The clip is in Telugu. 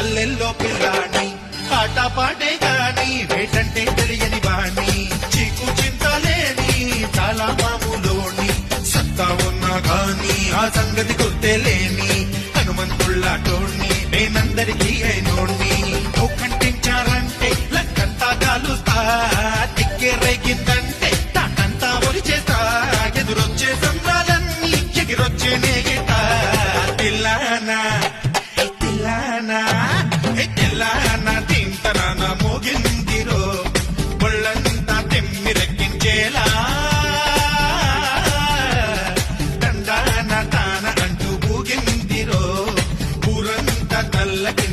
పల్లెల్లో పిల్లాని పాట పాడే గాని వేటంటే తెలియని వాణి చీకు చింతలేని చాలా మామూలోని సత్తా ఉన్నా గాని ఆ సంగతి గుర్తేలేని హనుమంతుళ్ళాటోని నేనందరికీ అయినోణ్ణి కంటించారంటే లక్కంతా కాలుస్తా తిక్కే రేగిందంటే తాటంతా ఒలిచేస్తా ఎదురొచ్చే సంద్రాలన్నీ ఎగిరొచ్చే నేగిట తిల్లానా తెల్లానా తింటనా మోగిందిరో ఒళ్ళంతా తెమ్మిరెక్కించేలా దండాన తాన అంటూ ఊగిందిరో ఊరంతా తల్లకి